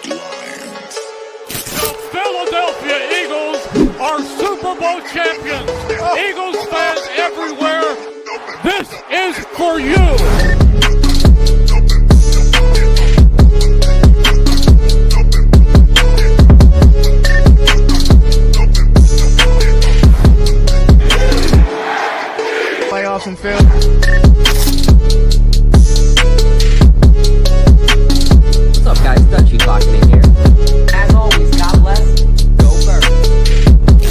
The Philadelphia Eagles are Super Bowl champions. Eagles fans everywhere, this is for you. Playoffs and Phil. What's up, guys? Dutchy clocking in here. As always, God bless. Go first.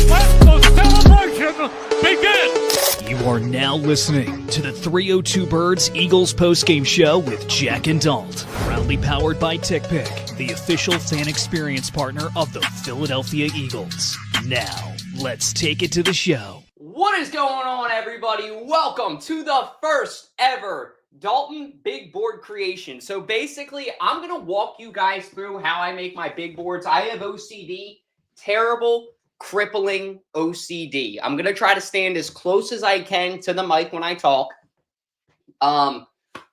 Let the celebration begin. You are now listening to the 302 Birds Eagles postgame show with Jack and Dalt. Proudly powered by TickPick, the official fan experience partner of the Philadelphia Eagles. Now, let's take it to the show. What is going on, everybody? Welcome to the first ever Dalton big board creation. So basically, I'm going to walk you guys through how I make my big boards. I have OCD, terrible, crippling OCD. I'm going to try to stand as close as I can to the mic when I talk. But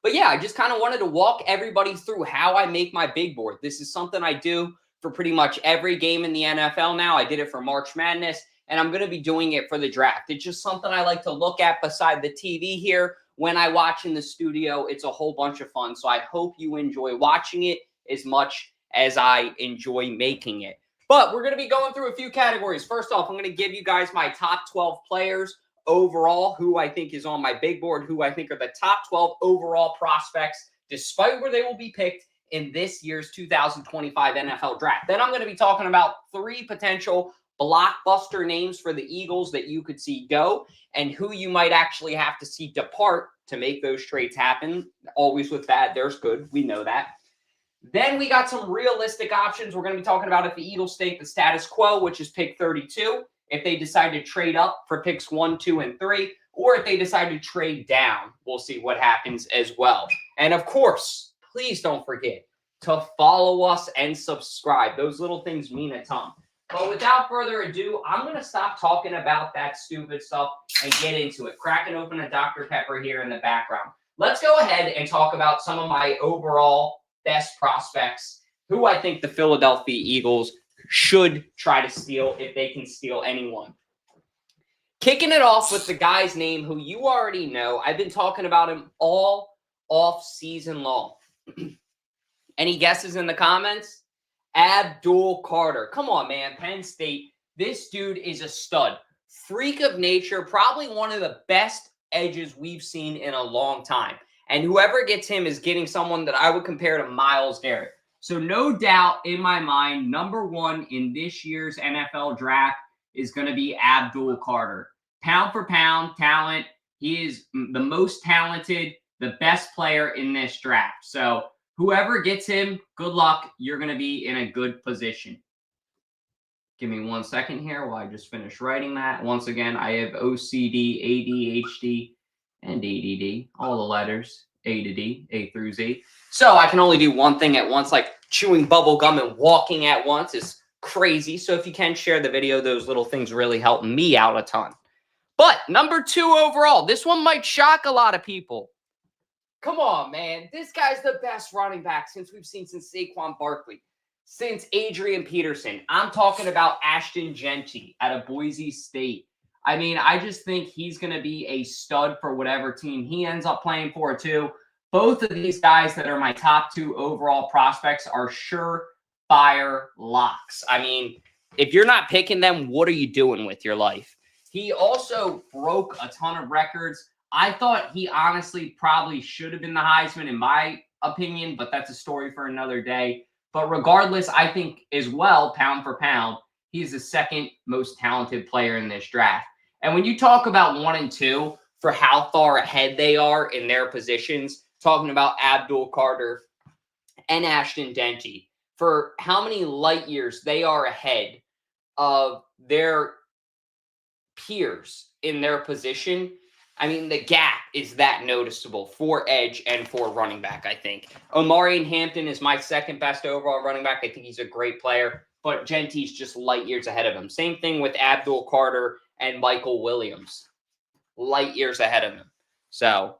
yeah, I just kind of wanted to walk everybody through how I make my big board. This is something I do for pretty much every game in the NFL now. I did it for March Madness, and I'm going to be doing it for the draft. It's just something I like to look at beside the TV here. When I watch in the studio, it's a whole bunch of fun. So I hope you enjoy watching it as much as I enjoy making it. But we're going to be going through a few categories. First off, I'm going to give you guys my top 12 players overall, who I think is on my big board, who I think are the top 12 overall prospects, despite where they will be picked in this year's 2025 NFL draft. Then I'm going to be talking about 3 potential blockbuster names for the Eagles that you could see go and who you might actually have to see depart to make those trades happen. Always with bad, there's good. We know that. Then we got some realistic options. We're going to be talking about if the Eagles stay the status quo, which is pick 32, if they decide to trade up for picks 1, 2, and 3, or if they decide to trade down. We'll see what happens as well. And of course, please don't forget to follow us and subscribe. Those little things mean a ton. But without further ado, I'm going to stop talking about that stupid stuff and get into it. Cracking open a Dr. Pepper here in the background. Let's go ahead and talk about some of my overall best prospects, who I think the Philadelphia Eagles should try to steal if they can steal anyone. Kicking it off with the guy's name who you already know. I've been talking about him all off season long. Any guesses in the comments? Abdul Carter. Come on, man. Penn State. This dude is a stud. Freak of nature. Probably one of the best edges we've seen in a long time. And whoever gets him is getting someone that I would compare to Myles Garrett. So no doubt in my mind, number 1 in this year's NFL draft is going to be Abdul Carter. Pound for pound talent. He is the most talented, the best player in this draft. So whoever gets him, good luck. You're going to be in a good position. Give me 1 second here while I just finish writing that. Once again, I have OCD, ADHD, and ADD. All the letters, A to D, A through Z. So I can only do one thing at once, like chewing bubble gum and walking at once is crazy. So if you can share the video, those little things really help me out a ton. But number 2 overall, this one might shock a lot of people. Come on, man. This guy's the best running back since Saquon Barkley, since Adrian Peterson. I'm talking about Ashton Jeanty out of Boise State. I mean, I just think he's going to be a stud for whatever team he ends up playing for, too. Both of these guys that are my top 2 overall prospects are surefire locks. I mean, if you're not picking them, what are you doing with your life? He also broke a ton of records. I thought he honestly probably should have been the Heisman in my opinion, but that's a story for another day. But regardless, I think as well, pound for pound, he's the second most talented player in this draft. And when you talk about 1 and 2 for how far ahead they are in their positions, talking about Abdul Carter and Ashton Jeanty, for how many light years they are ahead of their peers in their position, I mean, the gap is that noticeable for edge and for running back, I think. Omarion Hampton is my second best overall running back. I think he's a great player, but Jeanty's just light years ahead of him. Same thing with Abdul Carter and Michael Williams. Light years ahead of him. So,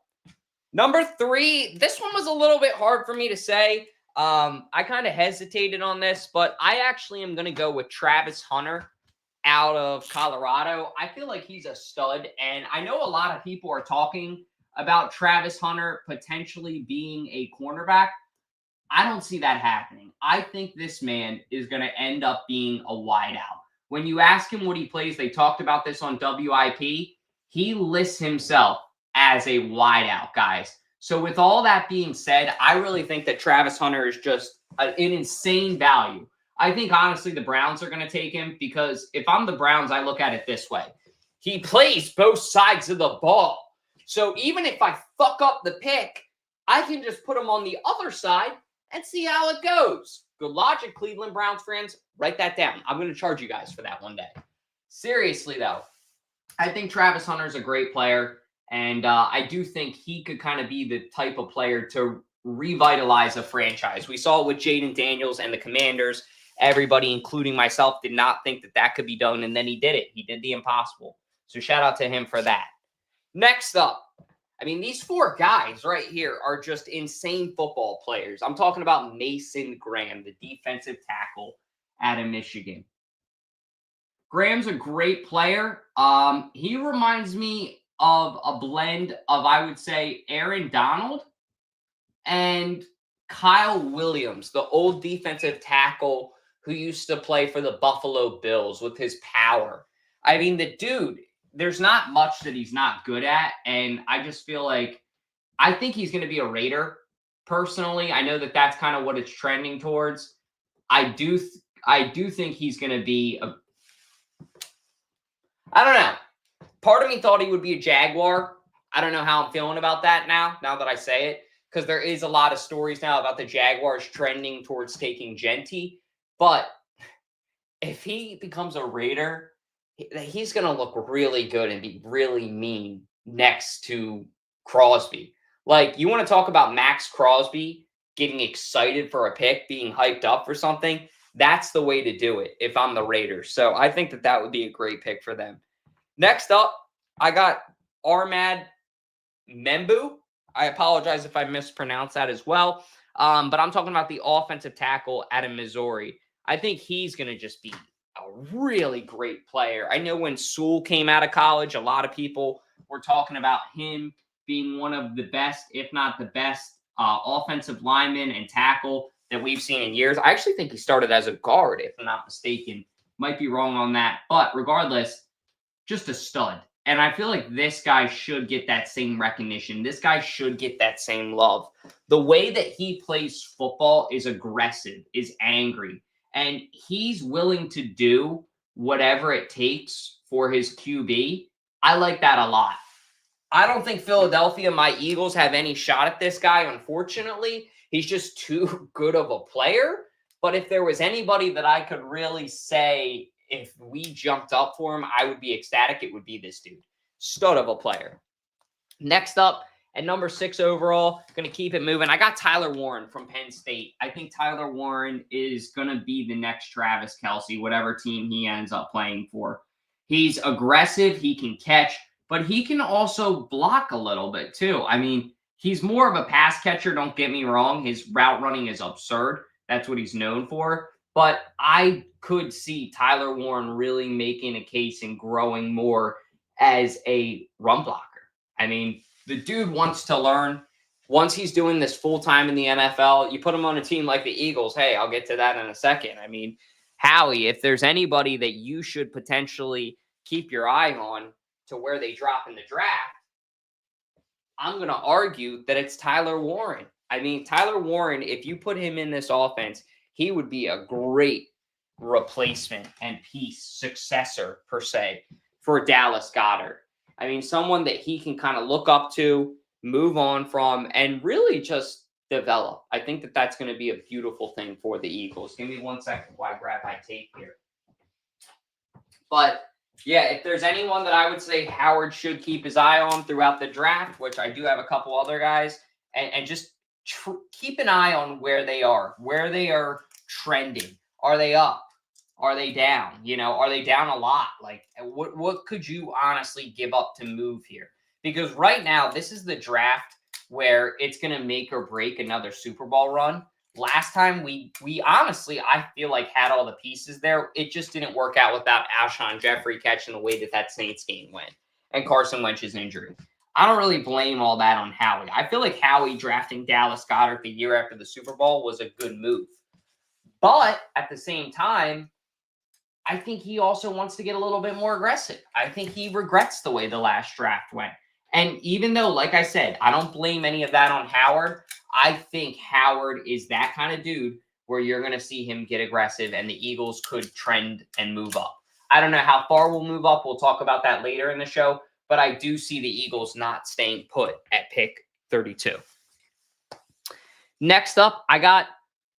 number 3, this one was a little bit hard for me to say. I kind of hesitated on this, but I actually am going to go with Travis Hunter out of Colorado. I feel like he's a stud, and I know a lot of people are talking about Travis Hunter potentially being a cornerback. I don't see that happening. I think this man is going to end up being a wideout. When you ask him what he plays, they talked about this on WIP. He lists himself as a wideout, guys. So with all that being said, I really think that Travis Hunter is just an insane value. I think, honestly, the Browns are going to take him because if I'm the Browns, I look at it this way. He plays both sides of the ball. So even if I fuck up the pick, I can just put him on the other side and see how it goes. Good logic, Cleveland Browns fans. Write that down. I'm going to charge you guys for that one day. Seriously, though, I think Travis Hunter is a great player, and I do think he could kind of be the type of player to revitalize a franchise. We saw it with Jaden Daniels and the Commanders. Everybody, including myself, did not think that that could be done, and then he did it. He did the impossible. So shout out to him for that. Next up, I mean, these four guys right here are just insane football players. I'm talking about Mason Graham, the defensive tackle out of Michigan. Graham's a great player. He reminds me of a blend of, I would say, Aaron Donald and Kyle Williams, the old defensive tackle who used to play for the Buffalo Bills with his power. I mean, the dude, there's not much that he's not good at, and I just feel like I think he's going to be a Raider, personally. I know that that's kind of what it's trending towards. I do think he's going to be a I don't know. Part of me thought he would be a Jaguar. I don't know how I'm feeling about that now that I say it, because there is a lot of stories now about the Jaguars trending towards taking Genty. But if he becomes a Raider, he's going to look really good and be really mean next to Crosby. Like, you want to talk about Max Crosby getting excited for a pick, being hyped up for something? That's the way to do it if I'm the Raiders. So I think that that would be a great pick for them. Next up, I got Armad Membu. I apologize if I mispronounced that as well. But I'm talking about the offensive tackle out of Missouri. I think he's going to just be a really great player. I know when Sewell came out of college, a lot of people were talking about him being one of the best, if not the best, offensive lineman and tackle that we've seen in years. I actually think he started as a guard, if I'm not mistaken. Might be wrong on that. But regardless, just a stud. And I feel like this guy should get that same recognition. This guy should get that same love. The way that he plays football is aggressive, is angry. And he's willing to do whatever it takes for his QB. I like that a lot. I don't think Philadelphia, my Eagles, have any shot at this guy, unfortunately. He's just too good of a player. But if there was anybody that I could really say, if we jumped up for him, I would be ecstatic, it would be this dude. Stud of a player. Next up, at number 6 overall, going to keep it moving. I got Tyler Warren from Penn State. I think Tyler Warren is going to be the next Travis Kelce, whatever team he ends up playing for. He's aggressive. He can catch, but he can also block a little bit too. I mean, he's more of a pass catcher, don't get me wrong. His route running is absurd. That's what he's known for. But I could see Tyler Warren really making a case and growing more as a run blocker. I mean, the dude wants to learn. Once he's doing this full-time in the NFL, you put him on a team like the Eagles. Hey, I'll get to that in a second. I mean, Howie, if there's anybody that you should potentially keep your eye on to where they drop in the draft, I'm going to argue that it's Tyler Warren. I mean, Tyler Warren, if you put him in this offense, he would be a great replacement and piece, successor, per se, for Dallas Goedert. I mean, someone that he can kind of look up to, move on from, and really just develop. I think that that's going to be a beautiful thing for the Eagles. Give me 1 second while I grab my tape here. But, yeah, if there's anyone that I would say Howard should keep his eye on throughout the draft, which I do have a couple other guys, and just keep an eye on where they are trending. Are they up? Are they down? You know, are they down a lot? Like, what could you honestly give up to move here? Because right now, this is the draft where it's going to make or break another Super Bowl run. last time we honestly, I feel like had all the pieces there. It just didn't work out without Alshon Jeffrey catching the way that Saints game went and Carson Wentz's injury. I don't really blame all that on Howie. I feel like Howie drafting Dallas Goedert the year after the Super Bowl was a good move. But at the same time, I think he also wants to get a little bit more aggressive. I think he regrets the way the last draft went. And even though, like I said, I don't blame any of that on Howard, I think Howard is that kind of dude where you're going to see him get aggressive and the Eagles could trend and move up. I don't know how far we'll move up. We'll talk about that later in the show. But I do see the Eagles not staying put at pick 32. Next up, I got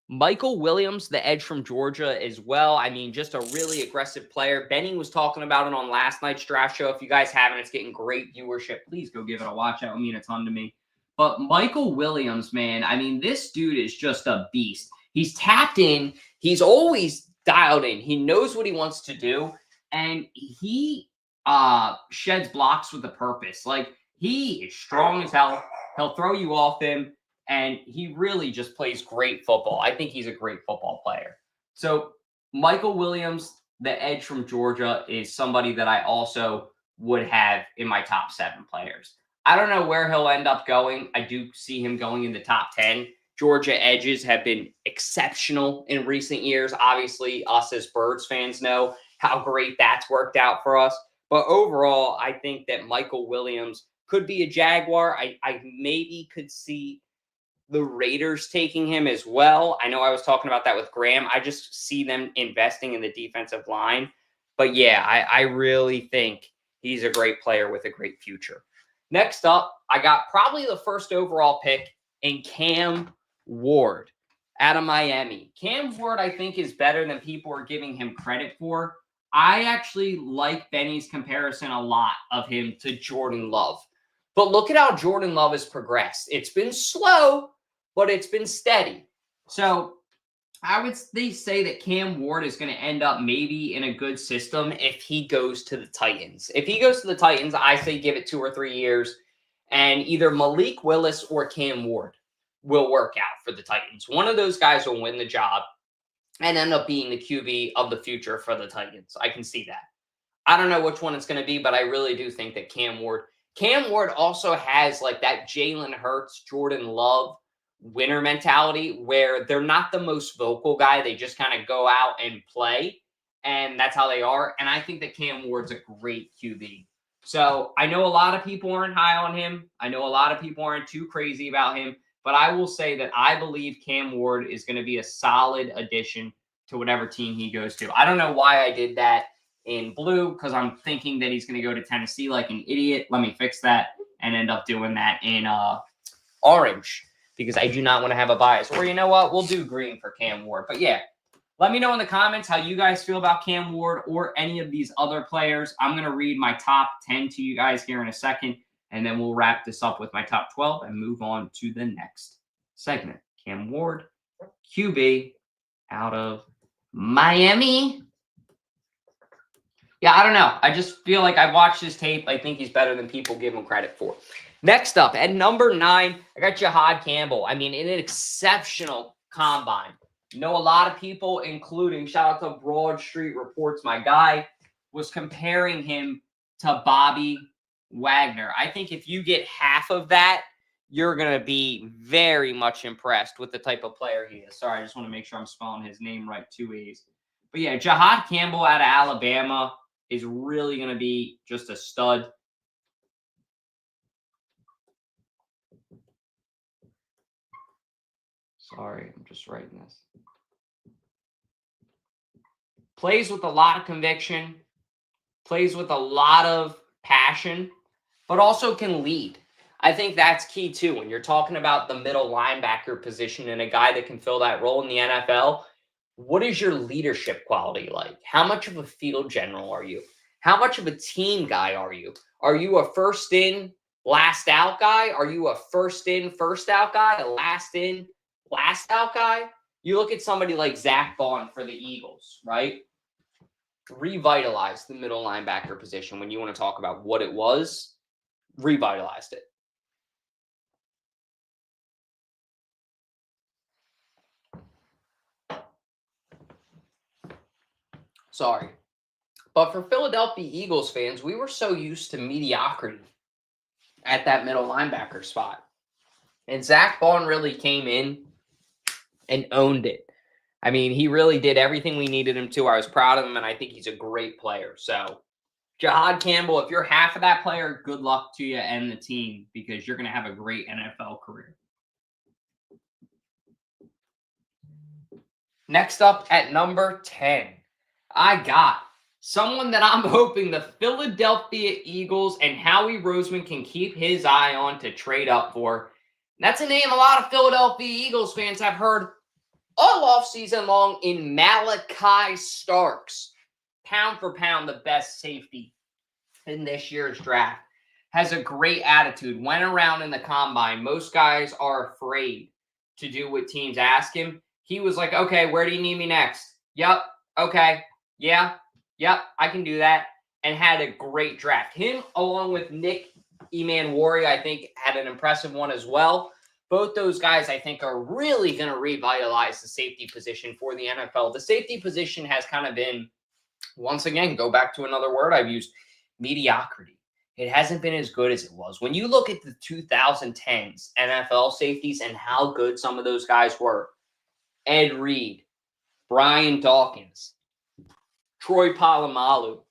Michael Williams, the edge from Georgia as well. I mean, just a really aggressive player. Benny was talking about it on last night's draft show. If you guys haven't, it's getting great viewership. Please go give it a watch. That would mean a ton to me. But Michael Williams, man, I mean, this dude is just a beast. He's tapped in. He's always dialed in. He knows what he wants to do. And he sheds blocks with a purpose. Like, he is strong as hell. He'll throw you off him. And he really just plays great football. I think he's a great football player. So Michael Williams, the edge from Georgia, is somebody that I also would have in my top 7 players. I don't know where he'll end up going. I do see him going in the top 10. Georgia edges have been exceptional in recent years. Obviously, us as Birds fans know how great that's worked out for us. But overall, I think that Michael Williams could be a Jaguar. I maybe could see the Raiders taking him as well. I know I was talking about that with Graham. I just see them investing in the defensive line. But yeah, I really think he's a great player with a great future. Next up, I got probably the first overall pick in Cam Ward out of Miami. Cam Ward, I think, is better than people are giving him credit for. I actually like Benny's comparison a lot of him to Jordan Love. But look at how Jordan Love has progressed. It's been slow, but it's been steady. So I would say that Cam Ward is going to end up maybe in a good system if he goes to the Titans. If he goes to the Titans, I say give it 2 or 3 years, and either Malik Willis or Cam Ward will work out for the Titans. One of those guys will win the job and end up being the QB of the future for the Titans. I can see that. I don't know which one it's going to be, but I really do think that Cam Ward also has like that Jalen Hurts, Jordan Love winner mentality where they're not the most vocal guy. They just kind of go out and play, and that's how they are. And I think that Cam Ward's a great QB. So I know a lot of people aren't high on him. I know a lot of people aren't too crazy about him, but I will say that I believe Cam Ward is going to be a solid addition to whatever team he goes to. I don't know why I did that in blue, because I'm thinking that he's going to go to Tennessee like an idiot. Let me fix that and end up doing that in orange, because I do not want to have a bias. Or you know what? We'll do green for Cam Ward. But yeah, let me know in the comments how you guys feel about Cam Ward or any of these other players. I'm going to read my top 10 to you guys here in a second, and then we'll wrap this up with my top 12 and move on to the next segment. Cam Ward, QB out of Miami. Yeah, I don't know. I just feel like I've watched his tape. I think he's better than people give him credit for. Next up, at number 9, I got Jahad Campbell. I mean, an exceptional combine. You know, a lot of people, including, shout out to Broad Street Reports, my guy, was comparing him to Bobby Wagner. I think if you get half of that, you're going to be very much impressed with the type of player he is. Sorry, I just want to make sure I'm spelling his name right, 2 A's. But yeah, Jahad Campbell out of Alabama is really going to be just a stud. Sorry, I'm just writing this. Plays with a lot of conviction, plays with a lot of passion, but also can lead. I think that's key too. When you're talking about the middle linebacker position and a guy that can fill that role in the NFL, what is your leadership quality like? How much of a field general are you? How much of a team guy are you? Are you a first in, last out guy? Are you a first in, first out guy? A last in, last out guy? You look at somebody like Zach Bond for the Eagles, right? Revitalized the middle linebacker position. When you want to talk about what it was, revitalized it. Sorry. But for Philadelphia Eagles fans, we were so used to mediocrity at that middle linebacker spot. And Zach Bond really came in and owned it. I mean, he really did everything we needed him to. I was proud of him, and I think he's a great player. So, Jahad Campbell, if you're half of that player, good luck to you and the team because you're going to have a great NFL career. Next up at number 10, I got someone that I'm hoping the Philadelphia Eagles and Howie Roseman can keep his eye on to trade up for. That's a name a lot of Philadelphia Eagles fans have heard all offseason long in Malachi Starks. Pound for pound, the best safety in this year's draft. Has a great attitude. Went around in the combine. Most guys are afraid to do what teams ask him. He was like, okay, where do you need me next? Yep. Okay. Yeah. Yep. I can do that. And had a great draft. Him, along with Nick Emanwari, I think had an impressive one as well. Both those guys, I think, are really going to revitalize the safety position for the NFL. The safety position has kind of been, once again, go back to another word I've used, mediocrity. It hasn't been as good as it was. When you look at the 2010s NFL safeties and how good some of those guys were, Ed Reed, Brian Dawkins, Troy Polamalu,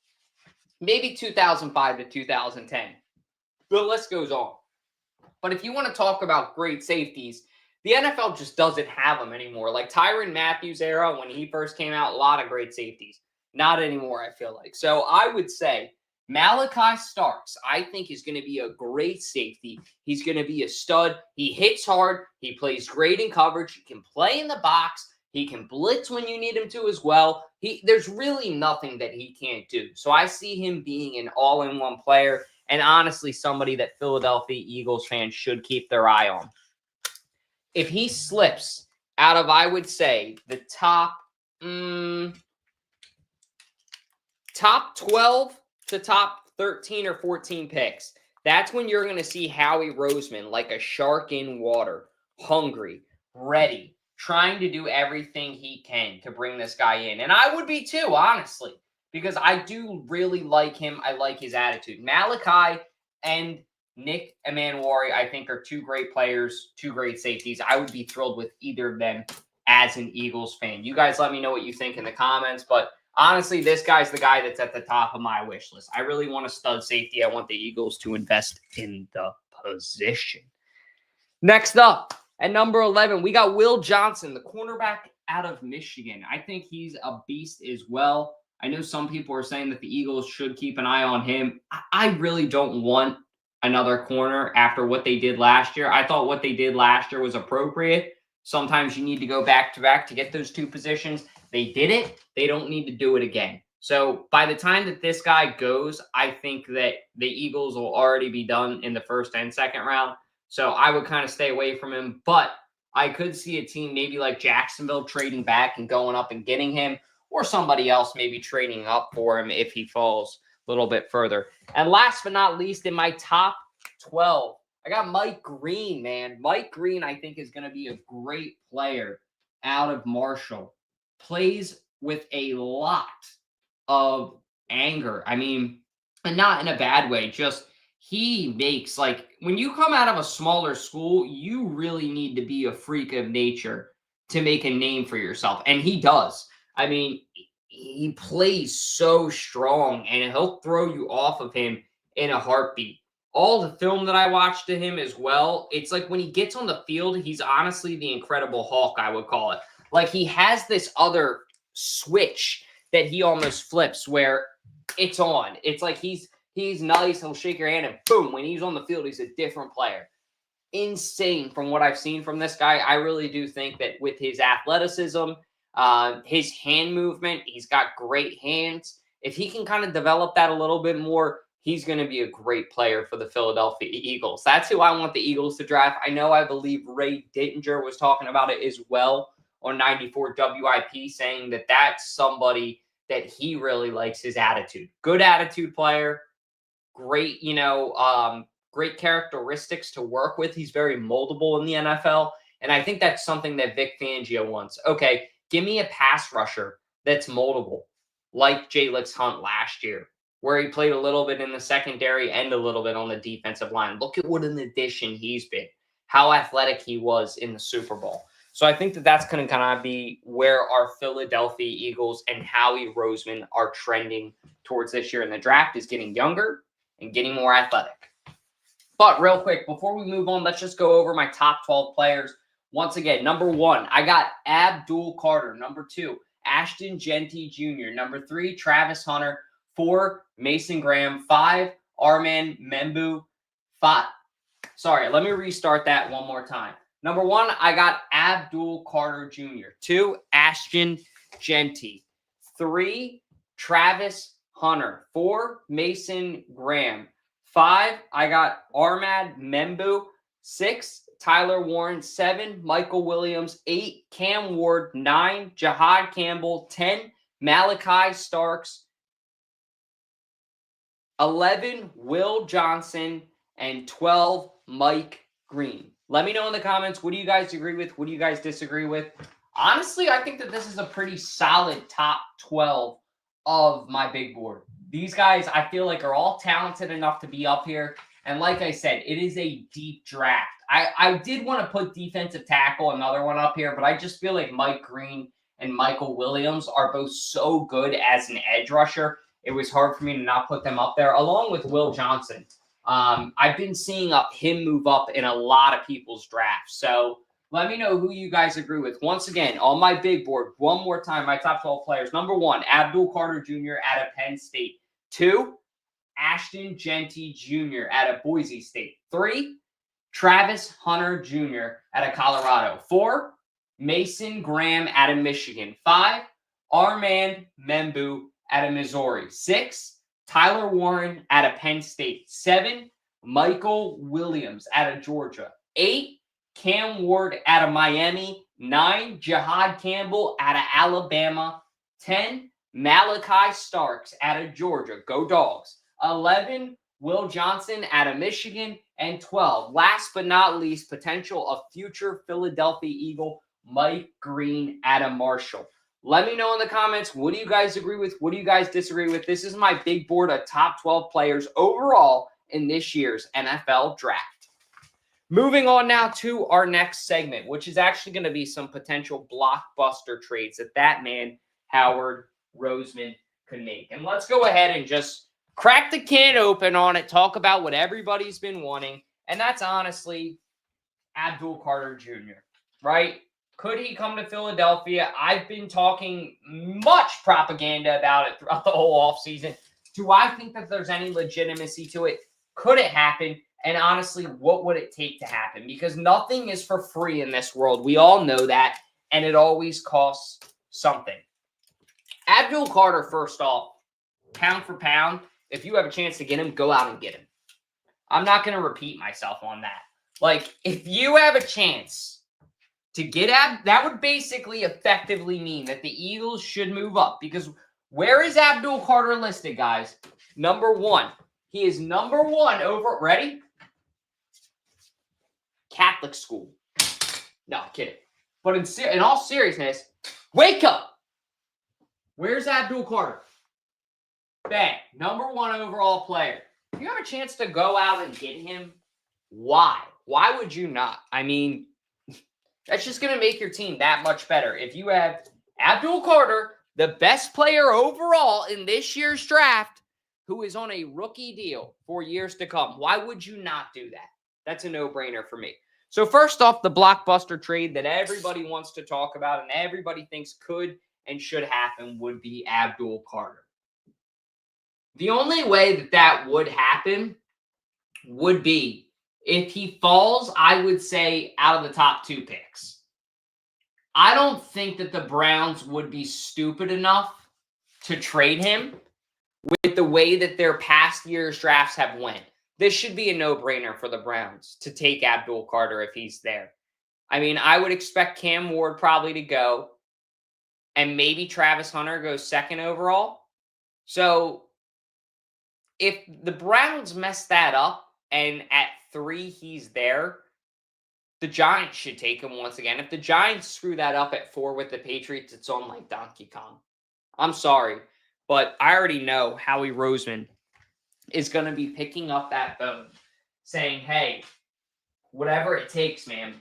maybe 2005 to 2010. The list goes on. But if you want to talk about great safeties, the NFL just doesn't have them anymore. Like Tyrann Mathieu's era, when he first came out, a lot of great safeties. Not anymore, I feel like. So I would say Malachi Starks, I think, is going to be a great safety. He's going to be a stud. He hits hard. He plays great in coverage. He can play in the box. He can blitz when you need him to as well. There's really nothing that he can't do. So I see him being an all-in-one player. And honestly, somebody that Philadelphia Eagles fans should keep their eye on. If he slips out of, I would say, the top 12 to top 13 or 14 picks, that's when you're going to see Howie Roseman like a shark in water, hungry, ready, trying to do everything he can to bring this guy in. And I would be too, honestly. Because I do really like him. I like his attitude. Malachi and Nick Emanwari, I think, are two great players, two great safeties. I would be thrilled with either of them as an Eagles fan. You guys let me know what you think in the comments. But honestly, this guy's the guy that's at the top of my wish list. I really want a stud safety. I want the Eagles to invest in the position. Next up, at number 11, we got Will Johnson, the cornerback out of Michigan. I think he's a beast as well. I know some people are saying that the Eagles should keep an eye on him. I really don't want another corner after what they did last year. I thought what they did last year was appropriate. Sometimes you need to go back-to-back to get those two positions. They did it. They don't need to do it again. So by the time that this guy goes, I think that the Eagles will already be done in the first and second round. So I would kind of stay away from him. But I could see a team maybe like Jacksonville trading back and going up and getting him, or somebody else maybe trading up for him if he falls a little bit further. And last but not least, in my top 12, I got Mike Green, man. Mike Green, I think, is going to be a great player out of Marshall. Plays with a lot of anger. I mean, and not in a bad way, just he makes, like, when you come out of a smaller school, you really need to be a freak of nature to make a name for yourself. And he does. I mean, he plays so strong, and he'll throw you off of him in a heartbeat. All the film that I watched to him as well, it's like when he gets on the field, he's honestly the Incredible Hulk, I would call it. Like, he has this other switch that he almost flips where it's on. It's like he's nice, he'll shake your hand, and boom, when he's on the field, he's a different player. Insane from what I've seen from this guy. I really do think that with his athleticism, his hand movement, he's got great hands. If he can kind of develop that a little bit more, he's going to be a great player for the Philadelphia Eagles. That's who I want the Eagles to draft. I believe Ray Dittinger was talking about it as well on 94 WIP, saying that that's somebody that he really likes, his attitude. Good attitude player, great, great characteristics to work with. He's very moldable in the NFL. And I think that's something that Vic Fangio wants. Okay, give me a pass rusher that's moldable. like Jalix Hunt last year, where he played a little bit in the secondary and a little bit on the defensive line. Look at what an addition he's been, how athletic he was in the Super Bowl. So I think that that's going to kind of be where our Philadelphia Eagles and Howie Roseman are trending towards this year in the draft, is getting younger and getting more athletic. But real quick, before we move on, let's just go over my top 12 players. Once again, number 1, I got Abdul Carter. Number 2, Ashton Jeanty Jr. Number 3, Travis Hunter. 4, Mason Graham. 5, Armand Membu. 5. Sorry, let me restart that one more time. Number 1, I got Abdul Carter Jr. 2, Ashton Jeanty. 3, Travis Hunter. 4, Mason Graham. 5, I got Armand Membu. 6, Tyler Warren. 7, Michael Williams. 8, Cam Ward. 9, Jihad Campbell. 10, Malachi Starks. 11, Will Johnson. And 12, Mike Green. Let me know in the comments, what do you guys agree with? What do you guys disagree with? Honestly, I think that this is a pretty solid top 12 of my big board. These guys, I feel like, are all talented enough to be up here. And like I said, it is a deep draft. I did want to put defensive tackle, another one up here, but I just feel like Mike Green and Michael Williams are both so good as an edge rusher. It was hard for me to not put them up there, along with Will Johnson. I've been seeing him move up in a lot of people's drafts. So let me know who you guys agree with. Once again, on my big board, one more time, my top 12 players. Number 1, Abdul Carter Jr. out of Penn State. 2, Ashton Jeanty Jr. out of Boise State. 3, Travis Hunter Jr. out of Colorado. 4, Mason Graham out of Michigan. 5, Armand Membu out of Missouri. 6, Tyler Warren out of Penn State. 7, Michael Williams out of Georgia. 8, Cam Ward out of Miami. 9, Jihad Campbell out of Alabama. 10, Malachi Starks out of Georgia. Go Dogs. 11, Will Johnson out of Michigan. And 12, last but not least, potential of future Philadelphia Eagle, Mike Green out of Marshall. Let me know in the comments, what do you guys agree with? What do you guys disagree with? This is my big board of top 12 players overall in this year's NFL draft. Moving on now to our next segment, which is actually going to be some potential blockbuster trades that man, Howard Roseman, could make. And let's go ahead and just crack the can open on it, talk about what everybody's been wanting, and that's honestly Abdul Carter Jr., right? Could he come to Philadelphia? I've been talking much propaganda about it throughout the whole offseason. Do I think that there's any legitimacy to it? Could it happen? And honestly, what would it take to happen? Because nothing is for free in this world. We all know that, and it always costs something. Abdul Carter, first off, pound for pound, if you have a chance to get him, go out and get him. I'm not going to repeat myself on that. Like, if you have a chance to get that would basically effectively mean that the Eagles should move up, because where is Abdul Carter listed, guys? Number 1. He is number 1 over, ready? Catholic school. No, I'm kidding. But in all seriousness, wake up. Where's Abdul Carter? Bang. Number 1 overall player. If you have a chance to go out and get him, why? Why would you not? I mean, that's just going to make your team that much better. If you have Abdul Carter, the best player overall in this year's draft, who is on a rookie deal for years to come, why would you not do that? That's a no-brainer for me. So first off, the blockbuster trade that everybody wants to talk about and everybody thinks could and should happen would be Abdul Carter. The only way that would happen would be if he falls, I would say, out of the top 2 picks. I don't think that the Browns would be stupid enough to trade him with the way that their past year's drafts have went. This should be a no-brainer for the Browns to take Abdul Carter if he's there. I mean, I would expect Cam Ward probably to go, and maybe Travis Hunter goes 2nd overall. So if the Browns mess that up and at 3 he's there, the Giants should take him once again. If the Giants screw that up at 4 with the Patriots, it's on like Donkey Kong. I'm sorry. but I already know Howie Roseman is going to be picking up that phone saying, hey, whatever it takes, man,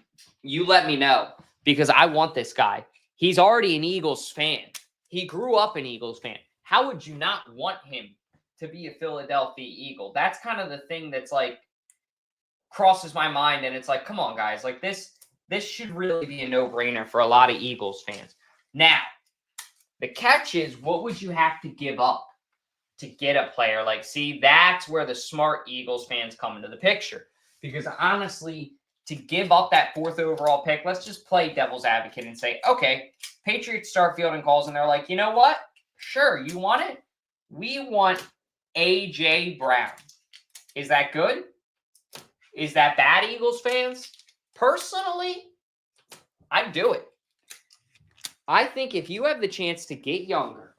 you let me know because I want this guy. He's already an Eagles fan. He grew up an Eagles fan. How would you not want him to be a Philadelphia Eagle? That's kind of the thing that's like crosses my mind. And it's like, come on, guys, like this should really be a no-brainer for a lot of Eagles fans. Now, the catch is, what would you have to give up to get a player? Like, see, that's where the smart Eagles fans come into the picture. Because honestly, to give up that 4th overall pick, let's just play devil's advocate and say, okay, Patriots start fielding calls and they're like, you know what? Sure, you want it? We want A.J. Brown. Is that good? Is that bad, Eagles fans? Personally, I'd do it. I think if you have the chance to get younger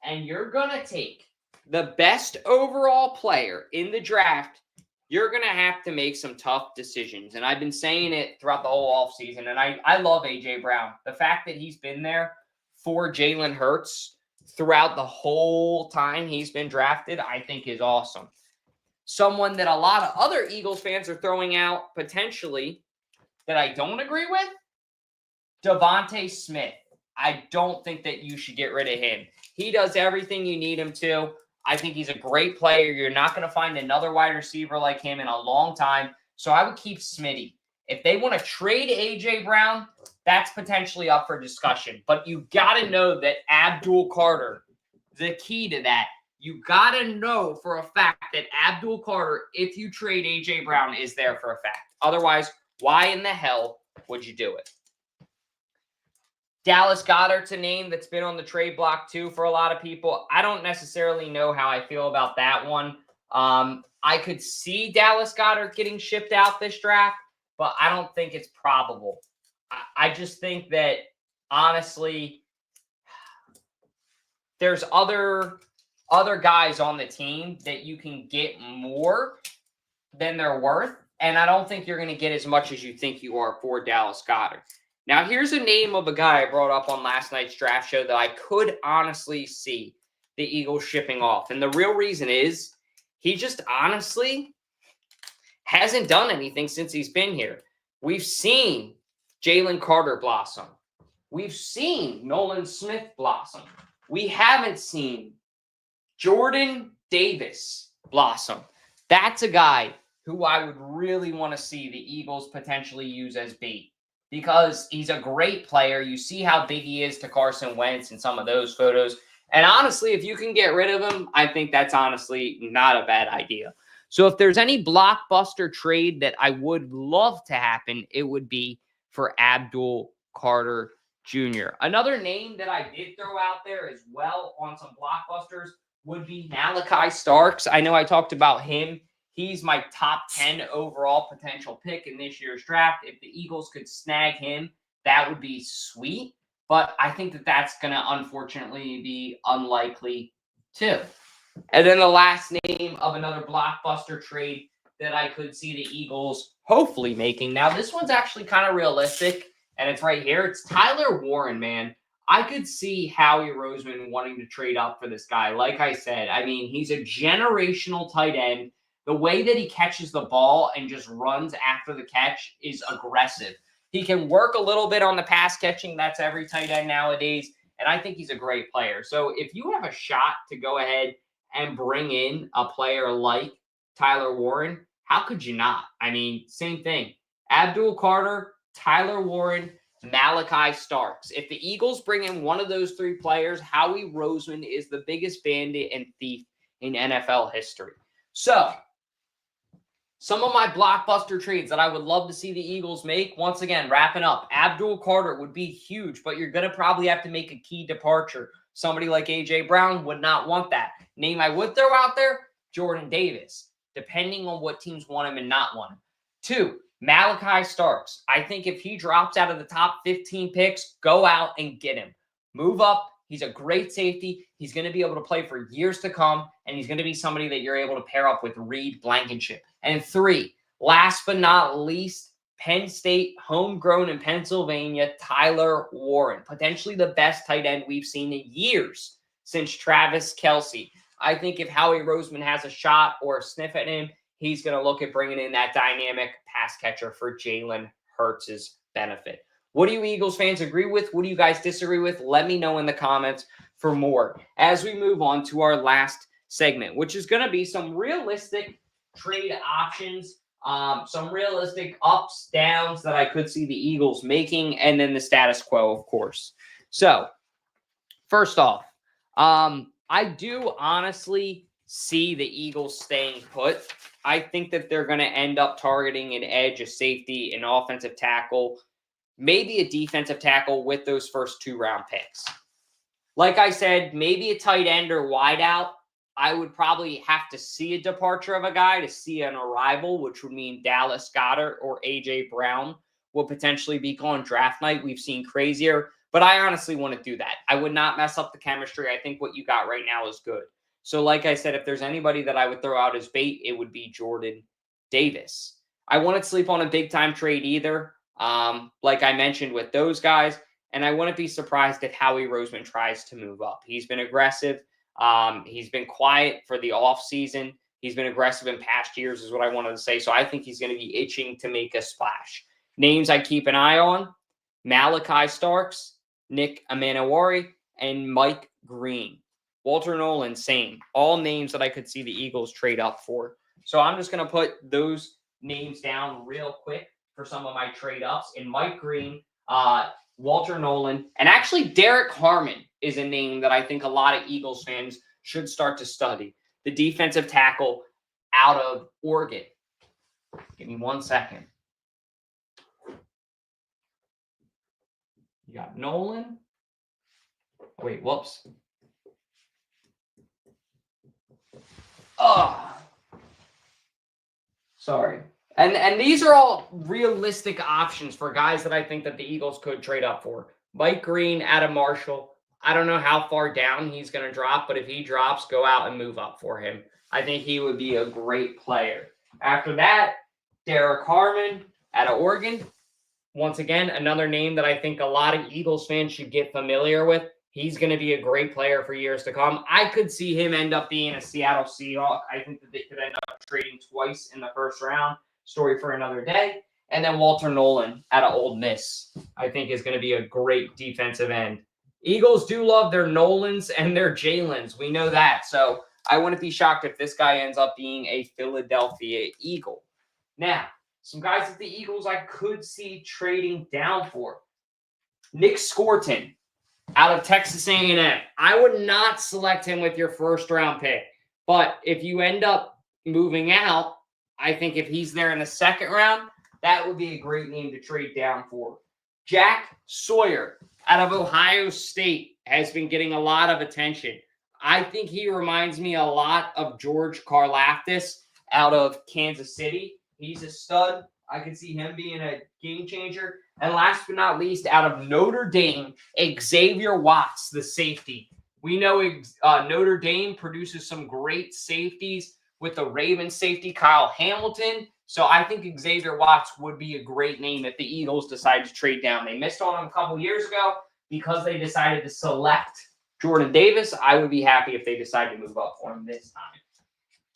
and you're going to take the best overall player in the draft, you're going to have to make some tough decisions. And I've been saying it throughout the whole offseason, and I love A.J. Brown. The fact that he's been there for Jalen Hurts throughout the whole time he's been drafted, I think is awesome. Someone that a lot of other Eagles fans are throwing out potentially that I don't agree with, Devontae Smith. I don't think that you should get rid of him. He does everything you need him to. I think he's a great player. You're not going to find another wide receiver like him in a long time. So I would keep Smitty. If they want to trade A.J. Brown, that's potentially up for discussion. But you got to know that Abdul Carter, the key to that, you got to know for a fact that Abdul Carter, if you trade A.J. Brown, is there for a fact. Otherwise, why in the hell would you do it? Dallas Goedert's a name that's been on the trade block too for a lot of people. I don't necessarily know how I feel about that one. I could see Dallas Goedert getting shipped out this draft, but I don't think it's probable. I just think that, honestly, there's other guys on the team that you can get more than they're worth, and I don't think you're going to get as much as you think you are for Dallas Goedert. Now, here's a name of a guy I brought up on last night's draft show that I could honestly see the Eagles shipping off. And the real reason is he just honestly hasn't done anything since he's been here. We've seen Jalen Carter blossom. We've seen Nolan Smith blossom. We haven't seen Jordan Davis blossom. That's a guy who I would really want to see the Eagles potentially use as bait, because he's a great player. You see how big he is to Carson Wentz in some of those photos. And honestly, if you can get rid of him, I think that's honestly not a bad idea. So if there's any blockbuster trade that I would love to happen, it would be for Abdul Carter Jr. Another name that I did throw out there as well on some blockbusters would be Malachi Starks. I know I talked about him. He's my top 10 overall potential pick in this year's draft. If the Eagles could snag him, that would be sweet. But I think that that's going to unfortunately be unlikely too. And then the last name of another blockbuster trade that I could see the Eagles hopefully making. Now, this one's actually kind of realistic, and it's right here. It's Tyler Warren, man. I could see Howie Roseman wanting to trade up for this guy. Like I said, I mean, he's a generational tight end. The way that he catches the ball and just runs after the catch is aggressive. He can work a little bit on the pass catching. That's every tight end nowadays. And I think he's a great player. So if you have a shot to go ahead and bring in a player like Tyler Warren, how could you not? I mean, same thing. Abdul Carter, Tyler Warren, Malachi Starks. If the Eagles bring in one of those three players, Howie Roseman is the biggest bandit and thief in NFL history. So, some of my blockbuster trades that I would love to see the Eagles make, once again, wrapping up, Abdul Carter would be huge, but you're going to probably have to make a key departure. Somebody like A.J. Brown would not want that. Name I would throw out there, Jordan Davis, depending on what teams want him and not want him. 2, Malachi Starks. I think if he drops out of the top 15 picks, go out and get him. Move up. He's a great safety. He's going to be able to play for years to come, and he's going to be somebody that you're able to pair up with Reed Blankenship. And 3, last but not least, Penn State, homegrown in Pennsylvania, Tyler Warren. Potentially the best tight end we've seen in years since Travis Kelce. I think if Howie Roseman has a shot or a sniff at him, he's going to look at bringing in that dynamic pass catcher for Jalen Hurts' benefit. What do you Eagles fans agree with? What do you guys disagree with? Let me know in the comments for more as we move on to our last segment, which is going to be some realistic trade options, some realistic ups, downs that I could see the Eagles making, and then the status quo, of course. So, first off, I do honestly see the Eagles staying put. I think that they're going to end up targeting an edge, a safety, an offensive tackle, maybe a defensive tackle with those first 2-round picks. Like I said, maybe a tight end or wideout. I would probably have to see a departure of a guy to see an arrival, which would mean Dallas Goedert or A.J. Brown will potentially be gone draft night. We've seen crazier. But I honestly want to do that. I would not mess up the chemistry. I think what you got right now is good. So like I said, if there's anybody that I would throw out as bait, it would be Jordan Davis. I wouldn't sleep on a big-time trade either, like I mentioned with those guys. And I wouldn't be surprised if Howie Roseman tries to move up. He's been aggressive. He's been quiet for the offseason. He's been aggressive in past years is what I wanted to say. So I think he's going to be itching to make a splash. Names I keep an eye on, Malachi Starks, Nick Amanawari, and Mike Green. Walter Nolan, same. All names that I could see the Eagles trade up for. So I'm just going to put those names down real quick for some of my trade ups. And Mike Green, Walter Nolan, and actually Derek Harmon is a name that I think a lot of Eagles fans should start to study. The defensive tackle out of Oregon. Give me 1 second. You got Nolan. Wait, whoops. Oh, sorry. And these are all realistic options for guys that I think that the Eagles could trade up for. Mike Green, Adam Marshall. I don't know how far down he's going to drop, but if he drops, go out and move up for him. I think he would be a great player. After that, Derek Harmon out of Oregon. Once again, another name that I think a lot of Eagles fans should get familiar with. He's going to be a great player for years to come. I could see him end up being a Seattle Seahawk. I think that they could end up trading twice in the first round. Story for another day. And then Walter Nolan out of Ole Miss, I think is going to be a great defensive end. Eagles do love their Nolans and their Jalens. We know that. So I wouldn't be shocked if this guy ends up being a Philadelphia Eagle. Now, some guys that the Eagles I could see trading down for. Nick Scorton out of Texas A&M. I would not select him with your first-round pick. But if you end up moving out, I think if he's there in the second round, that would be a great name to trade down for. Jack Sawyer out of Ohio State has been getting a lot of attention. I think he reminds me a lot of George Karlaftis out of Kansas City. He's a stud. I could see him being a game changer. And last but not least, out of Notre Dame, Xavier Watts, the safety. We know Notre Dame produces some great safeties with the Ravens safety, Kyle Hamilton. So I think Xavier Watts would be a great name if the Eagles decide to trade down. They missed on him a couple years ago because they decided to select Jordan Davis. I would be happy if they decide to move up for him this time.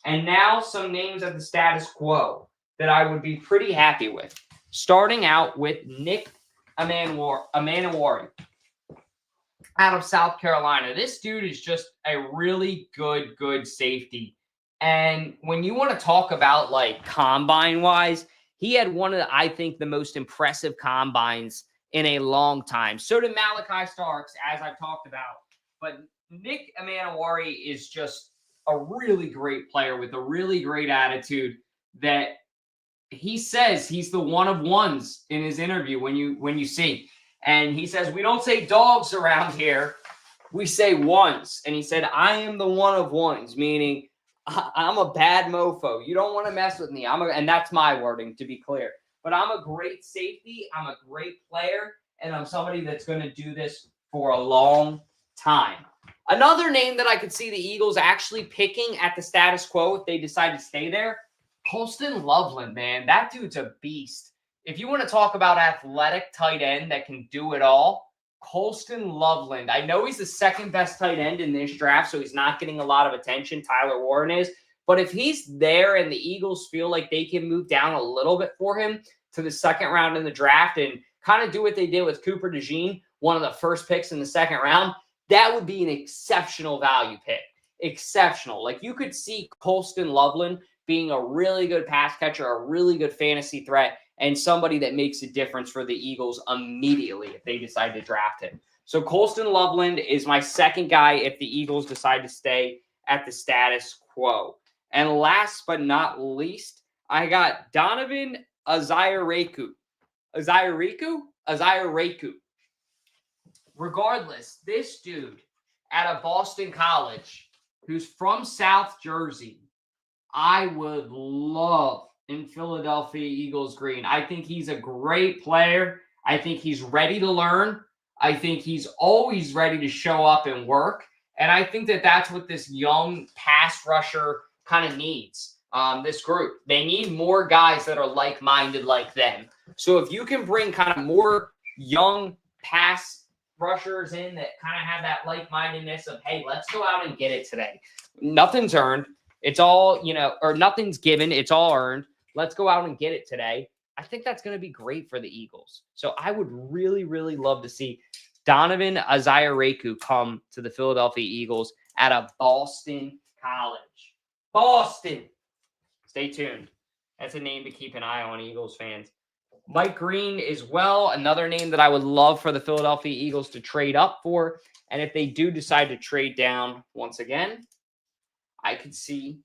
And now some names of the status quo that I would be pretty happy with. Starting out with Nick Amanawari out of South Carolina. This dude is just a really good safety. And when you want to talk about like combine-wise, he had one of, I think, the most impressive combines in a long time. So did Malachi Starks, as I've talked about. But Nick Amanawari is just a really great player with a really great attitude that he says he's the one of ones in his interview when you see. And he says, we don't say dogs around here. We say ones. And he said, I am the one of ones, meaning I'm a bad mofo. You don't want to mess with me. And that's my wording, to be clear. But I'm a great safety. I'm a great player. And I'm somebody that's going to do this for a long time. Another name that I could see the Eagles actually picking at the status quo if they decide to stay there, Colston Loveland, man. That dude's a beast. If you want to talk about athletic tight end that can do it all, Colston Loveland. I know he's the second best tight end in this draft, so he's not getting a lot of attention. Tyler Warren is. But if he's there and the Eagles feel like they can move down a little bit for him to the second round in the draft and kind of do what they did with Cooper DeJean, one of the first picks in the second round, that would be an exceptional value pick. Exceptional. Like, you could see Colston Loveland being a really good pass catcher, a really good fantasy threat, and somebody that makes a difference for the Eagles immediately if they decide to draft him. So Colston Loveland is my second guy if the Eagles decide to stay at the status quo. And last but not least, I got Donovan Azayareku. Azayareku. Regardless, this dude at a Boston college who's from South Jersey, I would love in Philadelphia Eagles green. I think he's a great player. I think he's ready to learn. I think he's always ready to show up and work. And I think that that's what this young pass rusher kind of needs, this group. They need more guys that are like-minded like them. So if you can bring kind of more young pass rushers in that kind of have that like-mindedness of, hey, let's go out and get it today. Nothing's earned. It's all, or nothing's given. It's all earned. Let's go out and get it today. I think that's going to be great for the Eagles. So I would really, really love to see Donovan Azayareku come to the Philadelphia Eagles at a Boston college. Boston. Stay tuned. That's a name to keep an eye on, Eagles fans. Mike Green as well, another name that I would love for the Philadelphia Eagles to trade up for. And if they do decide to trade down once again, I could see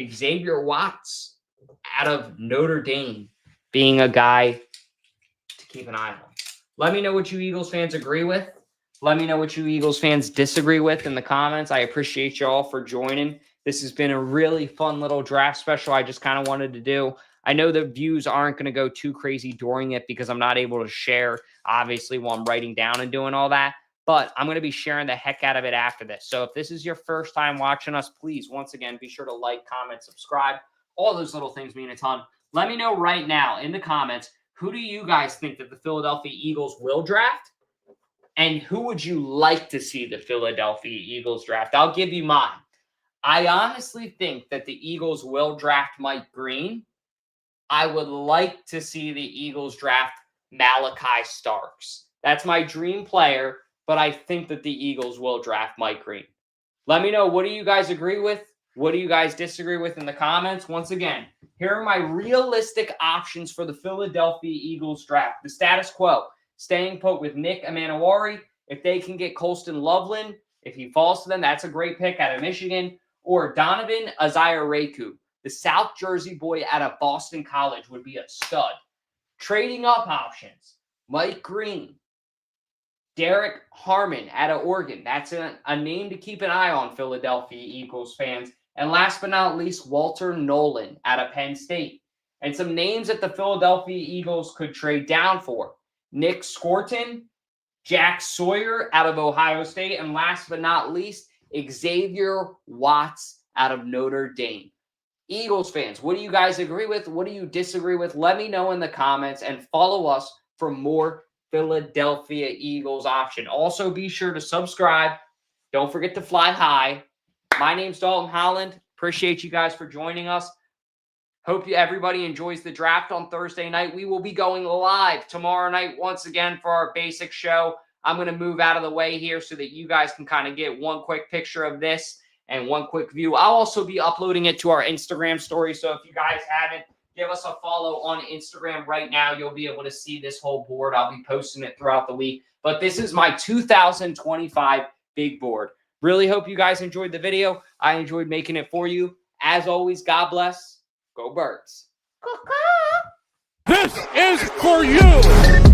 Xavier Watts out of Notre Dame being a guy to keep an eye on. Let me know what you Eagles fans agree with. Let me know what you Eagles fans disagree with in the comments. I appreciate you all for joining. This has been a really fun little draft special I just kind of wanted to do. I know the views aren't going to go too crazy during it because I'm not able to share, obviously, while I'm writing down and doing all that. But I'm going to be sharing the heck out of it after this. So if this is your first time watching us, please, once again, be sure to like, comment, subscribe. All those little things mean a ton. Let me know right now in the comments, who do you guys think that the Philadelphia Eagles will draft? And who would you like to see the Philadelphia Eagles draft? I'll give you mine. I honestly think that the Eagles will draft Mike Green. I would like to see the Eagles draft Malachi Starks. That's my dream player, but I think that the Eagles will draft Mike Green. Let me know, what do you guys agree with? What do you guys disagree with in the comments? Once again, here are my realistic options for the Philadelphia Eagles draft. The status quo, staying put with Nick Emanuwari. If they can get Colston Loveland, if he falls to them, that's a great pick out of Michigan. Or Donovan Azayareku, the South Jersey boy out of Boston College, would be a stud. Trading up options, Mike Green, Derek Harmon out of Oregon. That's a name to keep an eye on, Philadelphia Eagles fans. And last but not least, Walter Nolan out of Penn State. And some names that the Philadelphia Eagles could trade down for: Nick Scorton, Jack Sawyer out of Ohio State, and last but not least, Xavier Watts out of Notre Dame. Eagles fans, what do you guys agree with? What do you disagree with? Let me know in the comments and follow us for more Philadelphia Eagles option. Also, be sure to subscribe. Don't forget to fly high. My name's Dalton Holland. Appreciate you guys for joining us. Hope everybody enjoys the draft on Thursday night. We will be going live tomorrow night once again for our basic show. I'm going to move out of the way here so that you guys can kind of get one quick picture of this and one quick view. I'll also be uploading it to our Instagram story. So if you guys haven't, give us a follow on Instagram right now. You'll be able to see this whole board. I'll be posting it throughout the week. But this is my 2025 big board. Really hope you guys enjoyed the video. I enjoyed making it for you. As always, God bless. Go Birds. This is for you.